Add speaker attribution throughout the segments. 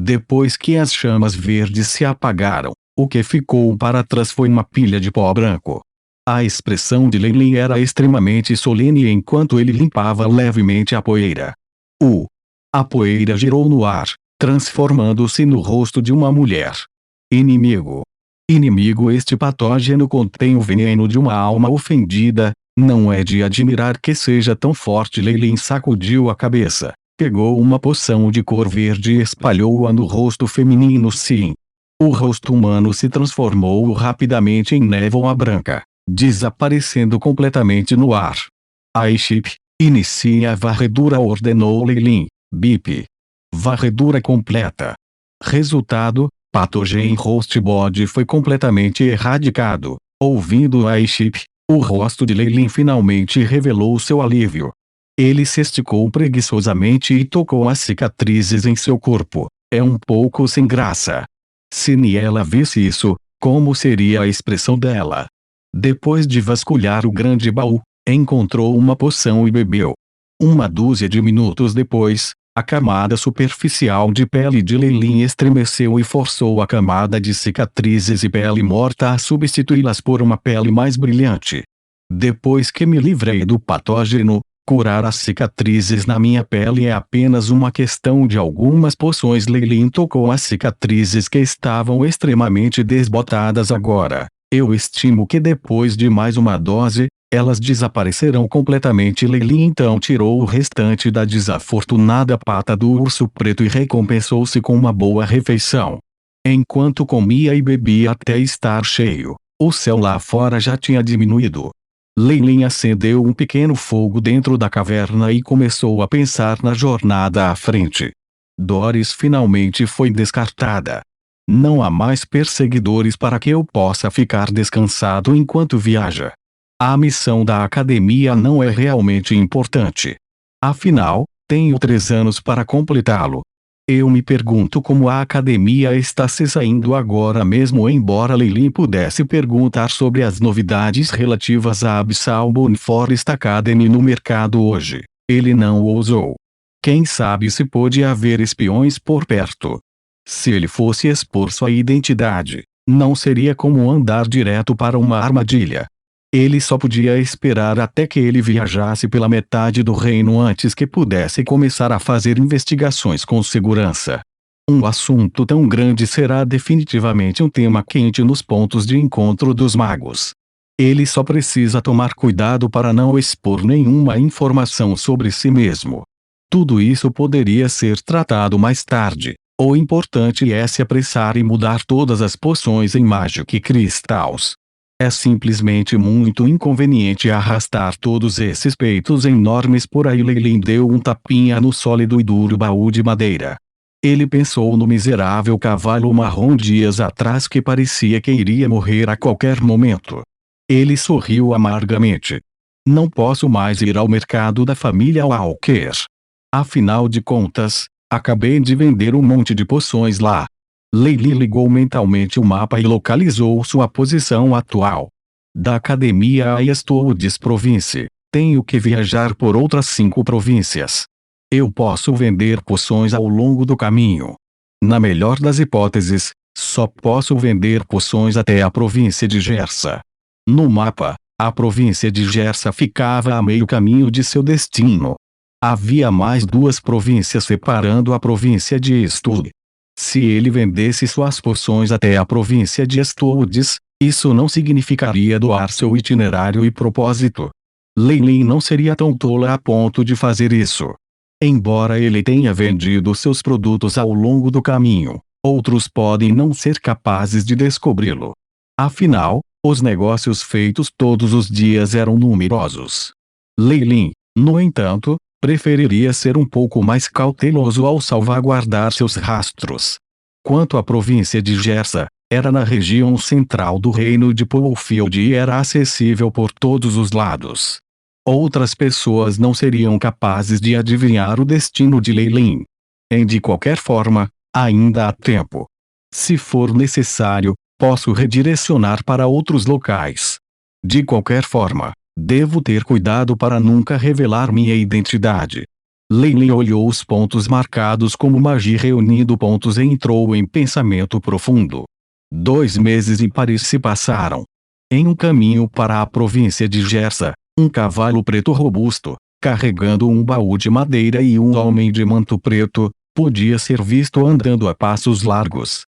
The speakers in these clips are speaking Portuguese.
Speaker 1: Depois que as chamas verdes se apagaram, o que ficou para trás foi uma pilha de pó branco. A expressão de Lei Lin era extremamente solene enquanto ele limpava levemente a poeira. A poeira girou no ar, transformando-se no rosto de uma mulher. Inimigo. Inimigo. Este patógeno contém o veneno de uma alma ofendida. Não é de admirar que seja tão forte. Lei Lin sacudiu a cabeça, pegou uma poção de cor verde e espalhou-a no rosto feminino. Sim. O rosto humano se transformou rapidamente em névoa branca, desaparecendo completamente no ar. Aiship, inicie a varredura, ordenou Lei Lin. Bip. Varredura completa. Resultado: Pathogen Rostbody foi completamente erradicado. Ouvindo Aiship, o rosto de Lei Lin finalmente revelou seu alívio. Ele se esticou preguiçosamente e tocou as cicatrizes em seu corpo. É um pouco sem graça. Se Niela visse isso, como seria a expressão dela? Depois de vasculhar o grande baú, encontrou uma poção e bebeu. Uma dúzia de minutos depois, a camada superficial de pele de Lei Lin estremeceu e forçou a camada de cicatrizes e pele morta a substituí-las por uma pele mais brilhante. Depois que me livrei do patógeno, curar as cicatrizes na minha pele é apenas uma questão de algumas poções. Lei Lin tocou as cicatrizes que estavam extremamente desbotadas agora. Eu estimo que depois de mais uma dose, elas desaparecerão completamente. Lei Lin então tirou o restante da desafortunada pata do urso preto e recompensou-se com uma boa refeição. Enquanto comia e bebia até estar cheio, o céu lá fora já tinha diminuído. Lei Lin acendeu um pequeno fogo dentro da caverna e começou a pensar na jornada à frente. Doris finalmente foi descartada. Não há mais perseguidores para que eu possa ficar descansado enquanto viaja. A missão da academia não é realmente importante. Afinal, tenho 3 anos para completá-lo. Eu me pergunto como a academia está se saindo agora mesmo. Embora Lei Lin pudesse perguntar sobre as novidades relativas à Abyssal Moon Forest Academy no mercado hoje, ele não ousou. Quem sabe se pode haver espiões por perto. Se ele fosse expor sua identidade, não seria como andar direto para uma armadilha. Ele só podia esperar até que ele viajasse pela metade do reino antes que pudesse começar a fazer investigações com segurança. Um assunto tão grande será definitivamente um tema quente nos pontos de encontro dos magos. Ele só precisa tomar cuidado para não expor nenhuma informação sobre si mesmo. Tudo isso poderia ser tratado mais tarde. O importante é se apressar e mudar todas as poções em Magic Crystals. É simplesmente muito inconveniente arrastar todos esses peitos enormes por aí. Lei Lin deu um tapinha no sólido e duro baú de madeira. Ele pensou no miserável cavalo marrom dias atrás que parecia que iria morrer a qualquer momento. Ele sorriu amargamente. Não posso mais ir ao mercado da família Walker. Afinal de contas, acabei de vender um monte de poções lá. Lei Lin ligou mentalmente o mapa e localizou sua posição atual. Da academia a Eastwoods Province, tenho que viajar por outras 5 províncias. Eu posso vender poções ao longo do caminho. Na melhor das hipóteses, só posso vender poções até a província de Gersa. No mapa, a província de Gersa ficava a meio caminho de seu destino. Havia mais 2 províncias separando a província de Eastwood. Se ele vendesse suas poções até a província de Eastwoods, isso não significaria doar seu itinerário e propósito. Lei Lin não seria tão tola a ponto de fazer isso. Embora ele tenha vendido seus produtos ao longo do caminho, outros podem não ser capazes de descobri-lo. Afinal, os negócios feitos todos os dias eram numerosos. Lei Lin, no entanto, preferiria ser um pouco mais cauteloso ao salvaguardar seus rastros. Quanto à província de Gersa, era na região central do reino de Poolfield e era acessível por todos os lados. Outras pessoas não seriam capazes de adivinhar o destino de Lei Lin. De qualquer forma, ainda há tempo. Se for necessário, posso redirecionar para outros locais. De qualquer forma, devo ter cuidado para nunca revelar minha identidade. Leilin olhou os pontos marcados como magia reunindo pontos e entrou em pensamento profundo. 2 meses ímpares se passaram. Em um caminho para a província de Gersa, um cavalo preto robusto, carregando um baú de madeira e um homem de manto preto, podia ser visto andando a passos largos.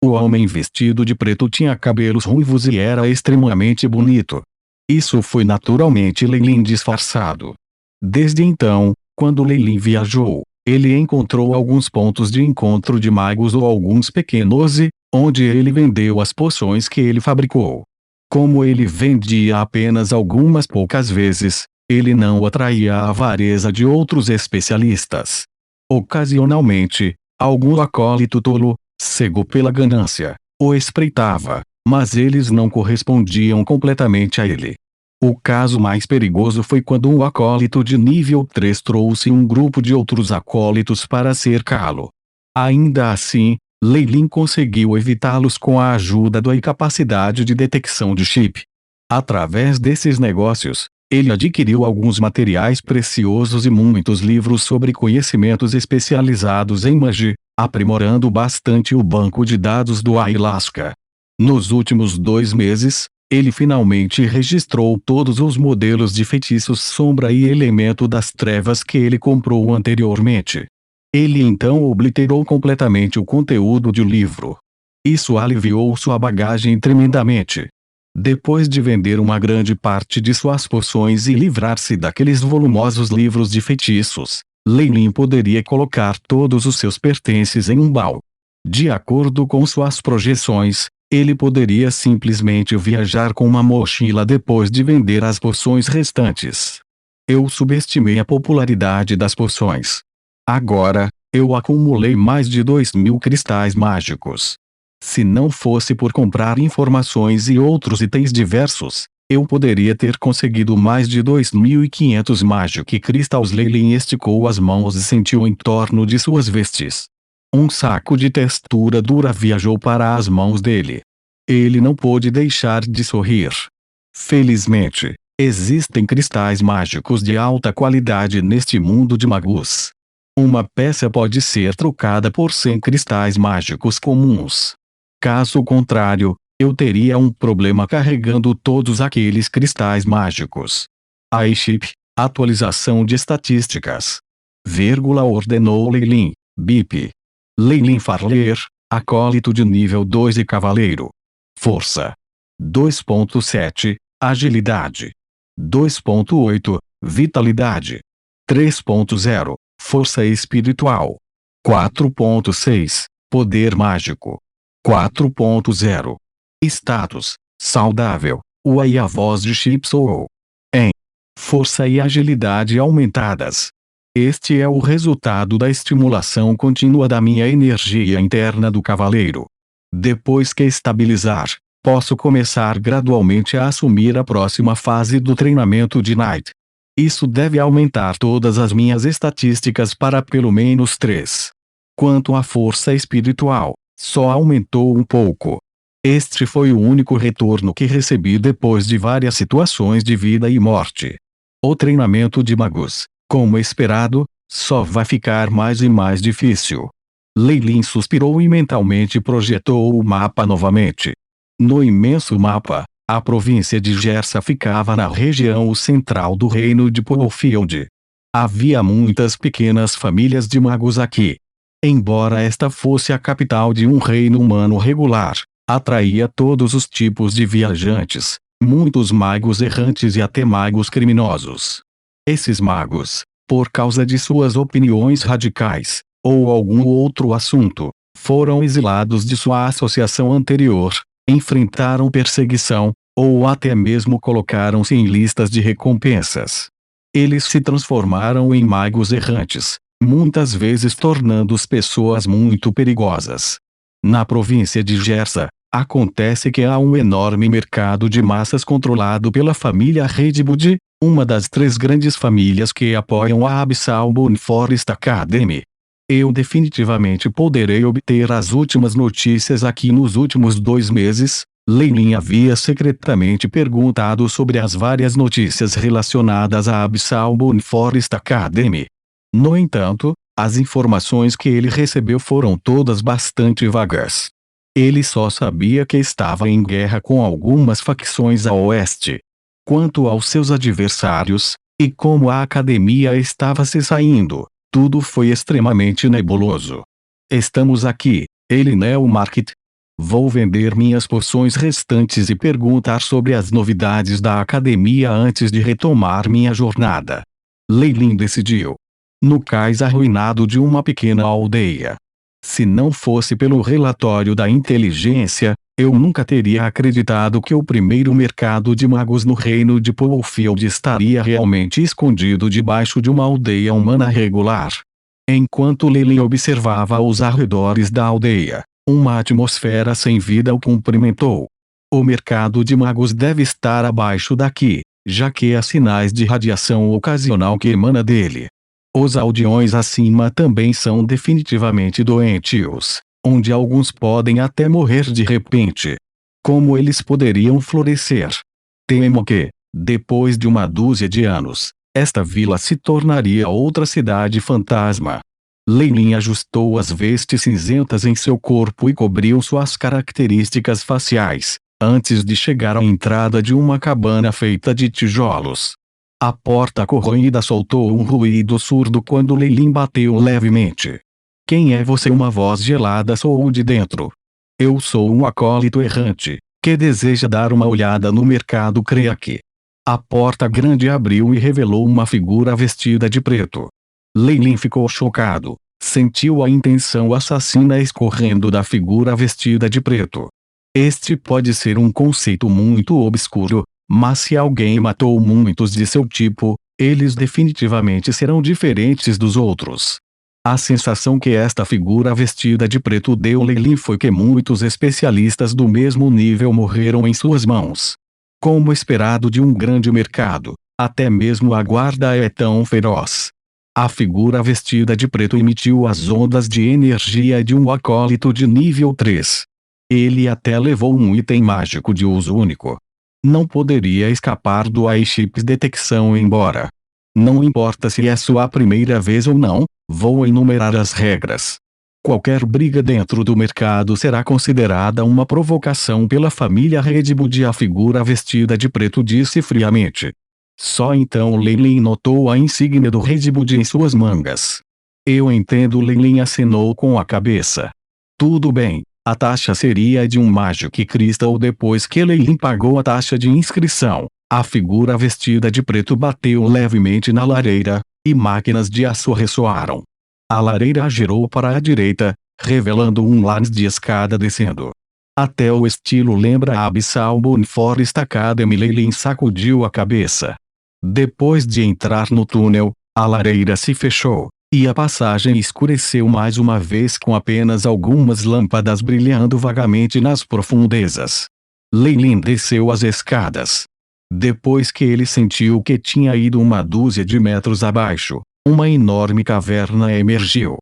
Speaker 1: O homem vestido de preto tinha cabelos ruivos e era extremamente bonito. Isso foi naturalmente Leilin disfarçado. Desde então, quando Leilin viajou, ele encontrou alguns pontos de encontro de magos ou alguns pequenos onde ele vendeu as poções que ele fabricou. Como ele vendia apenas algumas poucas vezes, ele não atraía a avareza de outros especialistas. Ocasionalmente, algum acólito tolo, cego pela ganância, o espreitava, mas eles não correspondiam completamente a ele. O caso mais perigoso foi quando um acólito de nível 3 trouxe um grupo de outros acólitos para cercá-lo. Ainda assim, Leilin conseguiu evitá-los com a ajuda da capacidade de detecção de chip. Através desses negócios, ele adquiriu alguns materiais preciosos e muitos livros sobre conhecimentos especializados em magia, aprimorando bastante o banco de dados do Ayahuasca. Nos últimos 2 meses, ele finalmente registrou todos os modelos de feitiços sombra e elemento das trevas que ele comprou anteriormente. Ele então obliterou completamente o conteúdo do livro. Isso aliviou sua bagagem tremendamente. Depois de vender uma grande parte de suas poções e livrar-se daqueles volumosos livros de feitiços, Leilin poderia colocar todos os seus pertences em um baú. De acordo com suas projeções, ele poderia simplesmente viajar com uma mochila depois de vender as poções restantes. Eu subestimei a popularidade das poções. Agora, eu acumulei mais de 2.000 cristais mágicos. Se não fosse por comprar informações e outros itens diversos, eu poderia ter conseguido mais de 2.500 Magic Crystals. Leilin esticou as mãos e sentiu em torno de suas vestes. Um saco de textura dura viajou para as mãos dele. Ele não pôde deixar de sorrir. Felizmente, existem cristais mágicos de alta qualidade neste mundo de magos. Uma peça pode ser trocada por 100 cristais mágicos comuns. Caso contrário, eu teria um problema carregando todos aqueles cristais mágicos. iChip, atualização de estatísticas. Ordenou Leilin, BIP. Leilin Farler, acólito de nível 2 e cavaleiro. Força. 2.7, agilidade. 2.8, vitalidade. 3.0, força espiritual. 4.6, poder mágico. 4.0. Status, saudável, e a voz de Chipsou. Em força e agilidade aumentadas. Este é o resultado da estimulação contínua da minha energia interna do cavaleiro. Depois que estabilizar, posso começar gradualmente a assumir a próxima fase do treinamento de Knight. Isso deve aumentar todas as minhas estatísticas para pelo menos 3. Quanto à força espiritual, só aumentou um pouco. Este foi o único retorno que recebi depois de várias situações de vida e morte. O treinamento de magos, como esperado, só vai ficar mais e mais difícil. Leilin suspirou e mentalmente projetou o mapa novamente. No imenso mapa, a província de Gersa ficava na região central do reino de Polfield. Havia muitas pequenas famílias de magos aqui. Embora esta fosse a capital de um reino humano regular, atraía todos os tipos de viajantes, muitos magos errantes e até magos criminosos. Esses magos, por causa de suas opiniões radicais, ou algum outro assunto, foram exilados de sua associação anterior, enfrentaram perseguição, ou até mesmo colocaram-se em listas de recompensas. Eles se transformaram em magos errantes, muitas vezes tornando-os pessoas muito perigosas. Na província de Gersa, acontece que há um enorme mercado de massas controlado pela família Redwood, uma das 3 grandes famílias que apoiam a Abyssal Moon Forest Academy. Eu definitivamente poderei obter as últimas notícias aqui nos últimos 2 meses. Leilin havia secretamente perguntado sobre as várias notícias relacionadas à Abyssal Moon Forest Academy. No entanto, as informações que ele recebeu foram todas bastante vagas. Ele só sabia que estava em guerra com algumas facções a oeste. Quanto aos seus adversários, e como a academia estava se saindo, tudo foi extremamente nebuloso. Estamos aqui, ele Neo-Market. Vou vender minhas poções restantes e perguntar sobre as novidades da academia antes de retomar minha jornada. Lei Lin decidiu. No cais arruinado de uma pequena aldeia. Se não fosse pelo relatório da inteligência, eu nunca teria acreditado que o primeiro mercado de magos no reino de Polefield estaria realmente escondido debaixo de uma aldeia humana regular. Enquanto Lily observava os arredores da aldeia, uma atmosfera sem vida o cumprimentou. O mercado de magos deve estar abaixo daqui, já que há sinais de radiação ocasional que emana dele. Os aldeões acima também são definitivamente doentios, onde alguns podem até morrer de repente. Como eles poderiam florescer? Temo que, depois de uma dúzia de anos, esta vila se tornaria outra cidade fantasma. Leilin ajustou as vestes cinzentas em seu corpo e cobriu suas características faciais, antes de chegar à entrada de uma cabana feita de tijolos. A porta corroída soltou um ruído surdo quando Leilin bateu levemente. Quem é você? Uma voz gelada soou de dentro. Eu sou um acólito errante, que deseja dar uma olhada no mercado Creak. A porta grande abriu e revelou uma figura vestida de preto. Leilin ficou chocado, sentiu a intenção assassina escorrendo da figura vestida de preto. Este pode ser um conceito muito obscuro, mas se alguém matou muitos de seu tipo, eles definitivamente serão diferentes dos outros. A sensação que esta figura vestida de preto deu Leilin foi que muitos especialistas do mesmo nível morreram em suas mãos. Como esperado de um grande mercado, até mesmo a guarda é tão feroz. A figura vestida de preto emitiu as ondas de energia de um acólito de nível 3. Ele até levou um item mágico de uso único. Não poderia escapar do Eye-Chips detecção embora. Não importa se é sua primeira vez ou não, vou enumerar as regras. Qualquer briga dentro do mercado será considerada uma provocação pela família Redwood. A figura vestida de preto disse friamente. Só então Leilin notou a insígnia do Redwood em suas mangas. Eu entendo. Leilin acenou com a cabeça. Tudo bem. A taxa seria de um Magic Crystal. Depois que Leilin pagou a taxa de inscrição, a figura vestida de preto bateu levemente na lareira, e máquinas de aço ressoaram. A lareira girou para a direita, revelando um lance de escada descendo. Até o estilo lembra a Abyssal Moon Forest Academy. Leilin sacudiu a cabeça. Depois de entrar no túnel, a lareira se fechou, e a passagem escureceu mais uma vez com apenas algumas lâmpadas brilhando vagamente nas profundezas. Leilin desceu as escadas. Depois que ele sentiu que tinha ido uma dúzia de metros abaixo, uma enorme caverna emergiu.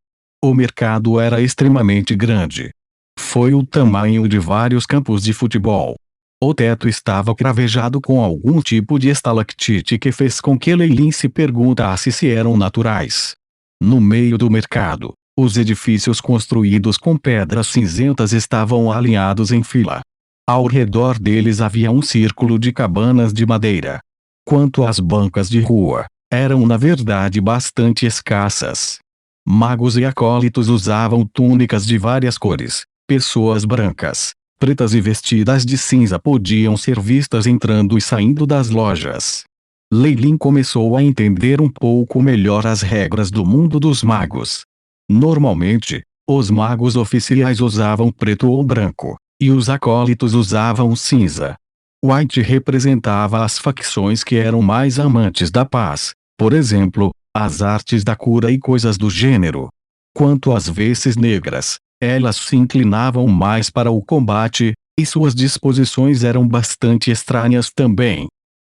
Speaker 1: O mercado era extremamente grande. Foi o tamanho de vários campos de futebol. O teto estava cravejado com algum tipo de estalactite que fez com que Leilin se perguntasse se eram naturais. No meio do mercado, os edifícios construídos com pedras cinzentas estavam alinhados em fila. Ao redor deles havia um círculo de cabanas de madeira. Quanto às bancas de rua, eram na verdade bastante escassas. Magos e acólitos usavam túnicas de várias cores. Pessoas brancas, pretas e vestidas de cinza podiam ser vistas entrando e saindo das lojas. Leilin começou a entender um pouco melhor as regras do mundo dos magos. Normalmente, os magos oficiais usavam preto ou branco, e os acólitos usavam cinza. White representava as facções que eram mais amantes da paz, por exemplo, as artes da cura e coisas do gênero. Quanto às vestes negras, elas se inclinavam mais para o combate, e suas disposições eram bastante estranhas também.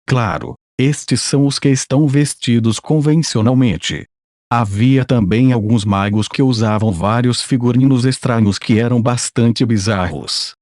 Speaker 1: Claro, estes são os que estão vestidos convencionalmente. Havia também alguns magos que usavam vários figurinos estranhos que eram bastante bizarros.